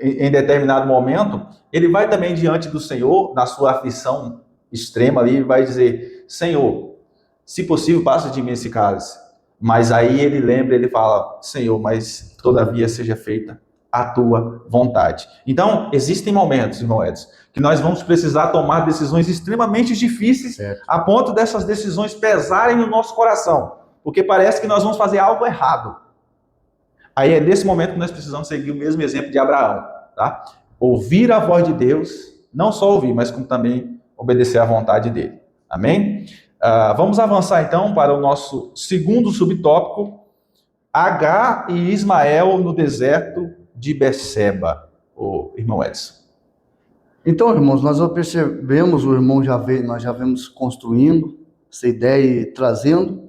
em determinado momento, ele vai também diante do Senhor, na sua aflição extrema ali, e vai dizer, Senhor, se possível, passa de mim esse cálice. Mas aí ele lembra, ele fala, Senhor, mas todavia seja feita a tua vontade. Então, existem momentos, irmão Edson, que nós vamos precisar tomar decisões extremamente difíceis, certo, a ponto dessas decisões pesarem no nosso coração, porque parece que nós vamos fazer algo errado. Aí é nesse momento que nós precisamos seguir o mesmo exemplo de Abraão, tá? Ouvir a voz de Deus, não só ouvir, mas como também obedecer à vontade dele. Amém? Vamos avançar então para o nosso segundo subtópico, Agar e Ismael no deserto de Beceba, o irmão Edson. Então, irmãos, nós percebemos, nós já vemos construindo essa ideia e trazendo.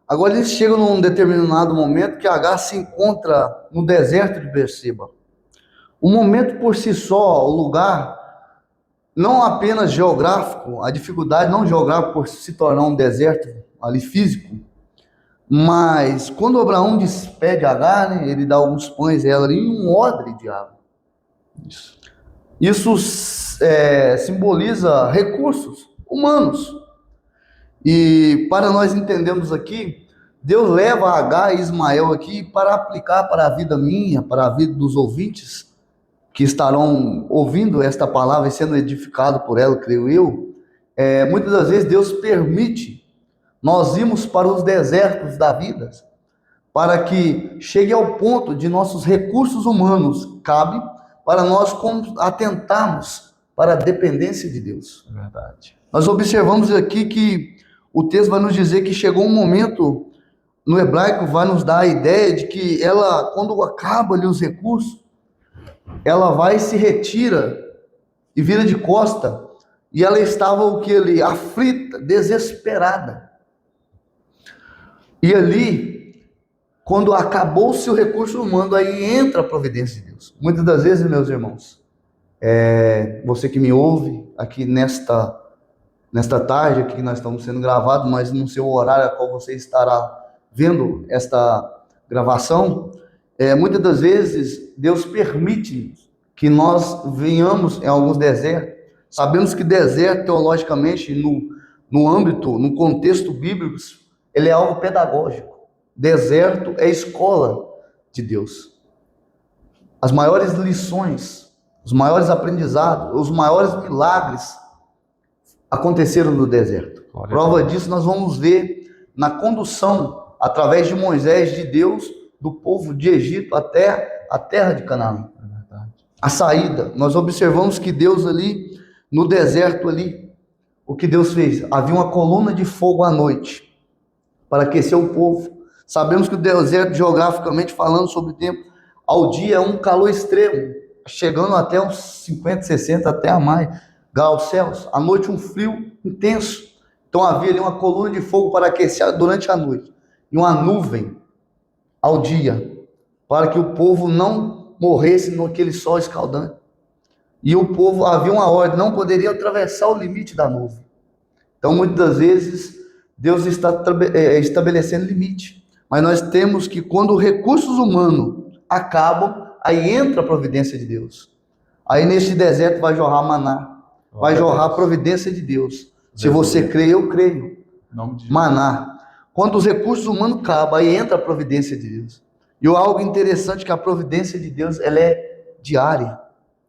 Agora eles chegam num determinado momento que Agar se encontra no deserto de Beceba. O momento por si só, o lugar, não apenas geográfico, a dificuldade não geográfica por se tornar um deserto ali físico, mas quando Abraão despede Agar, né, ele dá alguns pães a ela ali e um odre de água. Isso simboliza recursos humanos. E para nós entendermos aqui, Deus leva Agar e Ismael aqui para aplicar para a vida minha, para a vida dos ouvintes que estarão ouvindo esta palavra e sendo edificados por ela, creio eu. Muitas das vezes Deus permite nós irmos para os desertos da vida, para que chegue ao ponto de nossos recursos humanos cabe para nós atentarmos para a dependência de Deus. É verdade. Nós observamos aqui que o texto vai nos dizer que chegou um momento, no hebraico vai nos dar a ideia de que ela, quando acaba ali os recursos, ela vai e se retira e vira de costa, e ela estava o que ali? Aflita, desesperada. E ali, quando acabou-se o recurso humano, aí entra a providência de Deus. Muitas das vezes, meus irmãos, você que me ouve aqui nesta tarde, aqui que nós estamos sendo gravados, mas no seu horário a qual você estará vendo esta gravação, muitas das vezes Deus permite que nós venhamos em alguns desertos. Sabemos que deserto, teologicamente, no âmbito, no contexto bíblico, ele é algo pedagógico. Deserto é escola de Deus. As maiores lições, os maiores aprendizados, os maiores milagres aconteceram no deserto. Prova disso nós vamos ver na condução, através de Moisés, de Deus, do povo de Egito até a terra de Canaã. A saída, nós observamos que Deus ali, no deserto ali, o que Deus fez? Havia uma coluna de fogo à noite, para aquecer o povo. Sabemos que o deserto, geograficamente falando sobre o tempo, ao dia é um calor extremo, chegando até uns 50, 60, até a mais graus Celsius. À noite um frio intenso. Então havia ali uma coluna de fogo para aquecer durante a noite, e uma nuvem ao dia, para que o povo não morresse naquele sol escaldante. E o povo, havia uma ordem, não poderia atravessar o limite da nuvem. Então muitas das vezes Deus está estabelecendo limite, mas nós temos que, quando os recursos humanos acabam, aí entra a providência de Deus. Aí neste deserto vai jorrar maná, vai jorrar a providência de Deus. Se você crê, eu creio. Maná. Quando os recursos humanos acabam, aí entra a providência de Deus. E algo interessante é que a providência de Deus, ela é diária.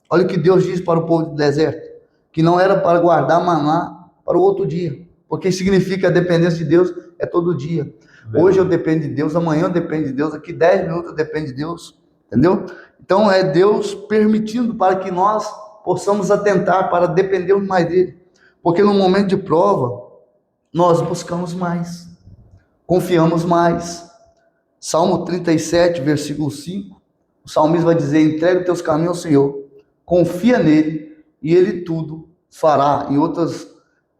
Olha o que Deus diz para o povo do deserto, que não era para guardar maná para o outro dia, porque significa que a dependência de Deus é todo dia. Hoje eu dependo de Deus, amanhã eu dependo de Deus, daqui 10 minutos eu dependo de Deus, entendeu? Então é Deus permitindo para que nós possamos atentar para dependermos mais dele. Porque no momento de prova, nós buscamos mais, confiamos mais. Salmo 37, versículo 5, o salmista vai dizer: entrega os teus caminhos ao Senhor, confia nele e ele tudo fará. Em outras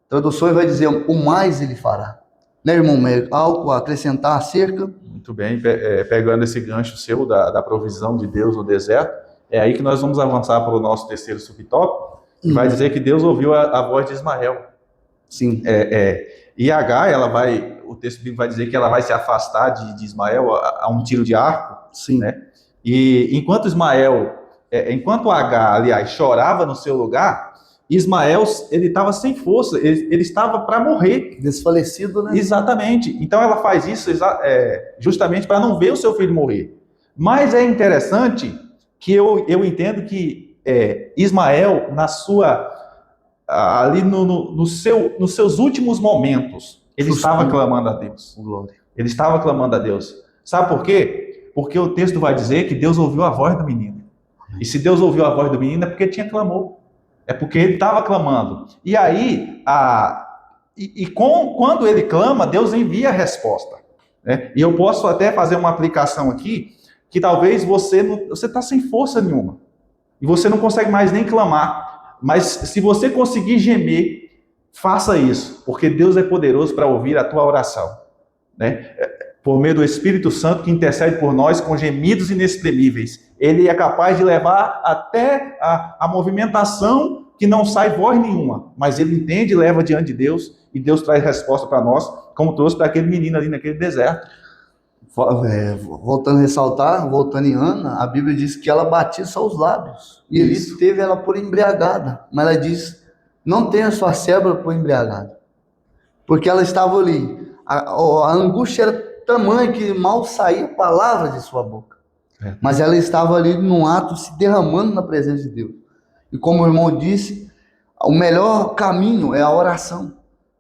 traduções vai dizer: o mais ele fará. Né, irmão Mérico? Algo a acrescentar acerca? Muito bem, pegando esse gancho seu da provisão de Deus no deserto, é aí que nós vamos avançar para o nosso terceiro subtópico, que vai dizer que Deus ouviu a voz de Ismael. Sim. E Agar, o texto bíblico vai dizer que ela vai se afastar de Ismael a um tiro de arco. Sim. Né? E enquanto Agar, aliás, chorava no seu lugar, Ismael, ele estava sem força, ele estava para morrer. Desfalecido, né? Exatamente. Então ela faz isso justamente para não ver o seu filho morrer. Mas é interessante que eu entendo que Ismael, ali nos seus últimos momentos, ele estava clamando a Deus. Glória. Ele estava clamando a Deus. Sabe por quê? Porque o texto vai dizer que Deus ouviu a voz do menino. E se Deus ouviu a voz do menino é porque tinha clamor. É porque ele estava clamando. E aí, quando ele clama, Deus envia a resposta. Né? E eu posso até fazer uma aplicação aqui, que talvez você está sem força nenhuma. E você não consegue mais nem clamar. Mas se você conseguir gemer, faça isso. Porque Deus é poderoso para ouvir a tua oração. Né? Por meio do Espírito Santo que intercede por nós com gemidos inexprimíveis. Ele é capaz de levar até a movimentação que não sai voz nenhuma, mas ele entende e leva diante de Deus, e Deus traz resposta para nós, como trouxe para aquele menino ali naquele deserto. Voltando a ressaltar, voltando em Ana, a Bíblia diz que ela batia só os lábios, e ele teve ela por embriagada, mas ela diz: não tenha sua célula por embriagada, porque ela estava ali, a angústia era tamanha que mal saía palavras de sua boca. Mas ela estava ali num ato, se derramando na presença de Deus. E como o irmão disse, o melhor caminho é a oração.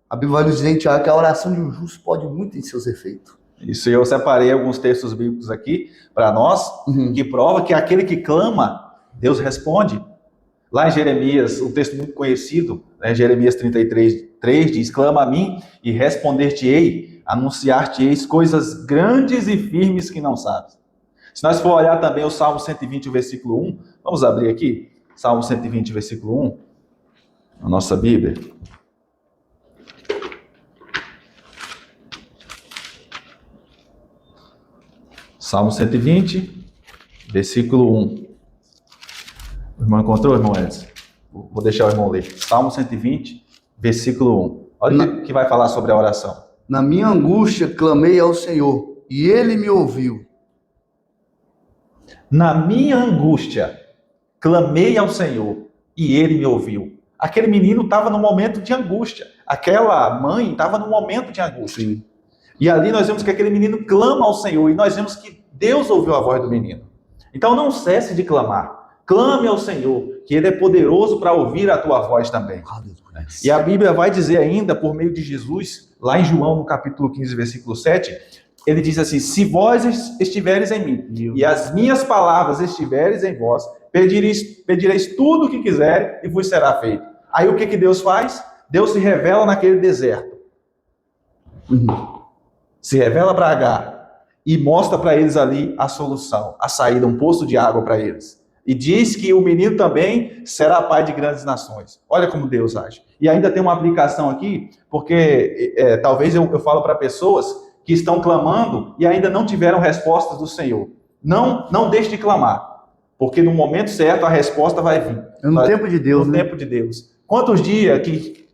A Bíblia vai nos dizer que a oração de um justo pode muito em seus efeitos. Isso, eu separei alguns textos bíblicos aqui para nós, que prova que aquele que clama, Deus responde. Lá em Jeremias, um texto muito conhecido, né, Jeremias 33:3 diz: clama a mim e responder-te-ei, anunciar-te-eis coisas grandes e firmes que não sabes. Se nós for olhar também o Salmo 120, versículo 1, vamos abrir aqui, Salmo 120, versículo 1, na nossa Bíblia. Salmo 120, versículo 1. O irmão encontrou, irmão Edson? Vou deixar o irmão ler. Salmo 120, versículo 1. Olha o que vai falar sobre a oração. Na minha angústia clamei ao Senhor, e Ele me ouviu. Na minha angústia clamei ao Senhor, e Ele me ouviu. Aquele menino estava num momento de angústia. Aquela mãe estava num momento de angústia. Sim. E ali nós vemos que aquele menino clama ao Senhor, e nós vemos que Deus ouviu a voz do menino. Então não cesse de clamar. Clame ao Senhor, que Ele é poderoso para ouvir a tua voz também. E a Bíblia vai dizer ainda, por meio de Jesus, lá em João, no capítulo 15, versículo 7, ele diz assim: se vós estiveres em mim, e as minhas palavras estiveres em vós, pedireis tudo o que quiser, e vos será feito. Aí o que Deus faz? Deus se revela naquele deserto. Se revela para Agar, e mostra para eles ali a solução, a saída, um poço de água para eles. E diz que o menino também será pai de grandes nações. Olha como Deus age. E ainda tem uma aplicação aqui, porque talvez eu falo para pessoas que estão clamando e ainda não tiveram respostas do Senhor. Não deixe de clamar, porque no momento certo a resposta vai vir. No tempo de Deus, no tempo de Deus. Quantos dias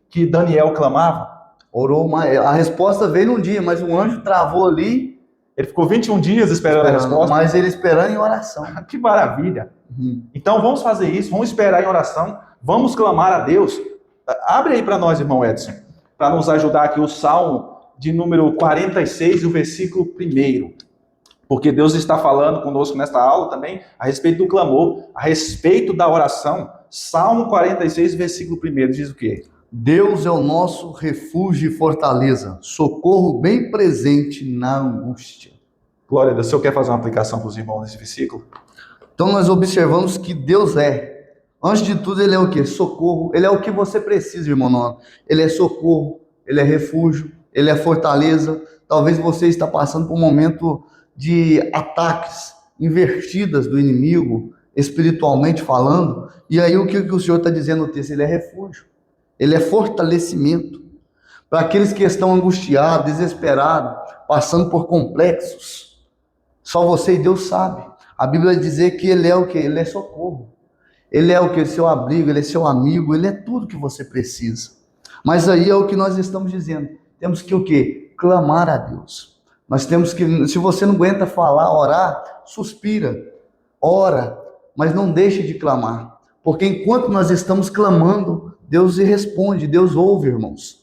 que Daniel clamava? Orou, a resposta veio num dia, mas o anjo travou ali. Ele ficou 21 dias esperando a resposta. Mas ele esperando em oração. Que maravilha. Então vamos fazer isso, vamos esperar em oração, vamos clamar a Deus. Abre aí para nós, irmão Edson, para nos ajudar aqui o Salmo de número 46 e o versículo 1. Porque Deus está falando conosco nesta aula também a respeito do clamor, a respeito da oração. Salmo 46, versículo 1 diz o quê? Deus é o nosso refúgio e fortaleza, socorro bem presente na angústia. Glória a Deus. O senhor quer fazer uma aplicação para os irmãos nesse versículo? Então nós observamos que Deus é Antes de tudo, ele é o quê? Socorro. Ele é o que você precisa, irmão Nono. Ele é socorro, ele é refúgio, ele é fortaleza. Talvez você está passando por um momento de ataques invertidas do inimigo, espiritualmente falando. E aí o que o Senhor está dizendo no texto? Ele é refúgio, ele é fortalecimento. Para aqueles que estão angustiados, desesperados, passando por complexos, só você e Deus sabe. A Bíblia diz que ele é o quê? Ele é socorro. Ele é o que? Seu abrigo, ele é seu amigo, ele é tudo que você precisa. Mas aí é o que nós estamos dizendo. Temos que o quê? Clamar a Deus. Nós temos que, se você não aguenta falar, orar, suspira, ora, mas não deixe de clamar. Porque enquanto nós estamos clamando, Deus responde, Deus ouve, irmãos.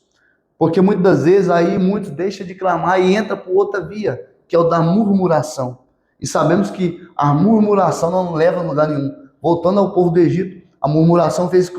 Porque muitas das vezes aí muitos deixam de clamar e entra por outra via, que é o da murmuração. E sabemos que a murmuração não leva a lugar nenhum. Voltando ao povo do Egito, a murmuração fez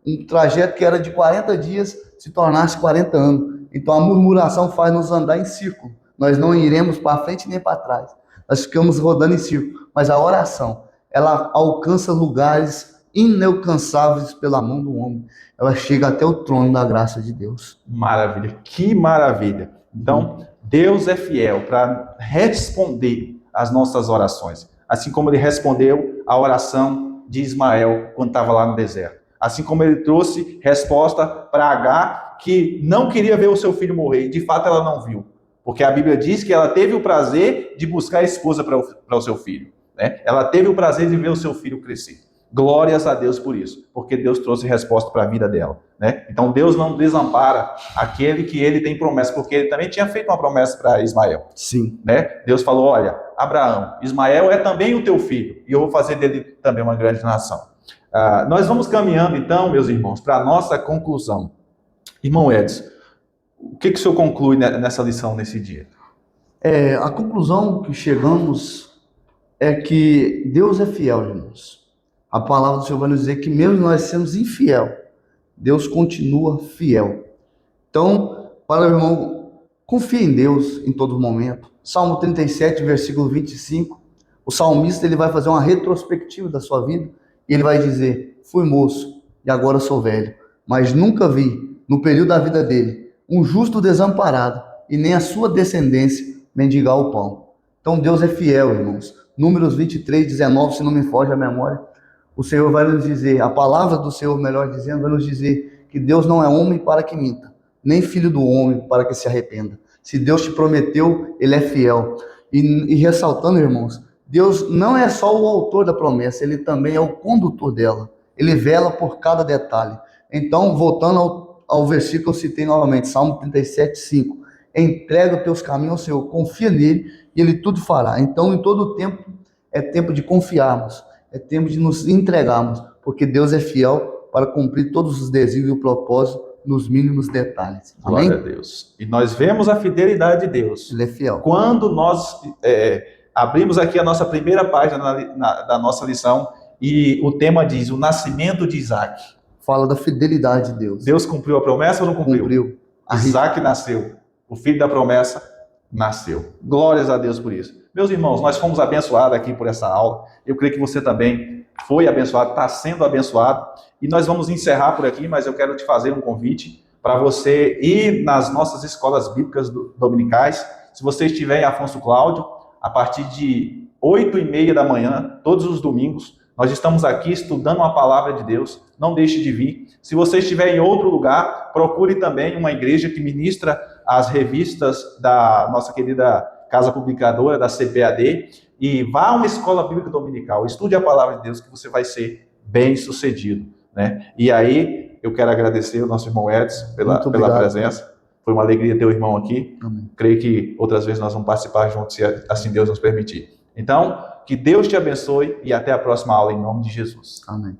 um trajeto que era de 40 dias se tornasse 40 anos. Então a murmuração faz nos andar em círculo. Nós não iremos para frente nem para trás. Nós ficamos rodando em círculo. Mas a oração, ela alcança lugares inalcançáveis pela mão do homem. Ela chega até o trono da graça de Deus. Maravilha, que maravilha. Então, Deus é fiel para responder às nossas orações. Assim como ele respondeu a oração de Ismael quando estava lá no deserto. Assim como ele trouxe resposta para Agar, que não queria ver o seu filho morrer. E de fato ela não viu. Porque a Bíblia diz que ela teve o prazer de buscar a esposa para o seu filho. Né? Ela teve o prazer de ver o seu filho crescer. Glórias a Deus por isso, porque Deus trouxe resposta para a vida dela. Né? Então Deus não desampara aquele que ele tem promessa, porque ele também tinha feito uma promessa para Ismael. Sim. Né? Deus falou, olha, Abraão, Ismael é também o teu filho, e eu vou fazer dele também uma grande nação. Nós vamos caminhando então, meus irmãos, para a nossa conclusão. Irmão Edson, o que o senhor conclui nessa lição, nesse dia? A conclusão que chegamos é que Deus é fiel, irmãos. A palavra do Senhor vai nos dizer que mesmo nós sendo infiel, Deus continua fiel. Então, para o irmão, confie em Deus em todo momento. Salmo 37, versículo 25, o salmista ele vai fazer uma retrospectiva da sua vida e ele vai dizer, fui moço e agora sou velho, mas nunca vi, no período da vida dele, um justo desamparado e nem a sua descendência mendigar o pão. Então Deus é fiel, irmãos. Números 23, 19, se não me foge a memória, o Senhor vai nos dizer, a palavra do Senhor, melhor dizendo, vai nos dizer que Deus não é homem para que minta, nem filho do homem para que se arrependa. Se Deus te prometeu, ele é fiel. E ressaltando, irmãos, Deus não é só o autor da promessa, ele também é o condutor dela. Ele vela por cada detalhe. Então, voltando ao versículo que eu citei novamente, Salmo 37, 5. Entrega os teus caminhos ao Senhor, confia nele e ele tudo fará. Então, em todo tempo, é tempo de confiarmos. É tempo de nos entregarmos, porque Deus é fiel para cumprir todos os desígnios e o propósito nos mínimos detalhes. Amém? Glória a Deus. E nós vemos a fidelidade de Deus. Ele é fiel. Quando nós abrimos aqui a nossa primeira página da nossa lição, e o tema diz, o nascimento de Isaac. Fala da fidelidade de Deus. Deus cumpriu a promessa ou não cumpriu? Cumpriu. Isaac nasceu. O filho da promessa nasceu. Glórias a Deus por isso. Meus irmãos, nós fomos abençoados aqui por essa aula. Eu creio que você também foi abençoado, está sendo abençoado. E nós vamos encerrar por aqui, mas eu quero te fazer um convite para você ir nas nossas escolas bíblicas dominicais. Se você estiver em Afonso Cláudio, a partir de 8h30 da manhã, todos os domingos, nós estamos aqui estudando a palavra de Deus. Não deixe de vir. Se você estiver em outro lugar, procure também uma igreja que ministra as revistas da nossa querida Casa Publicadora, da CPAD, e vá a uma escola bíblica dominical, estude a palavra de Deus que você vai ser bem sucedido, né? E aí, eu quero agradecer o nosso irmão Edson pela presença, foi uma alegria ter o irmão aqui. Amém. Creio que outras vezes nós vamos participar juntos, se assim Deus nos permitir. Então, que Deus te abençoe e até a próxima aula em nome de Jesus. Amém.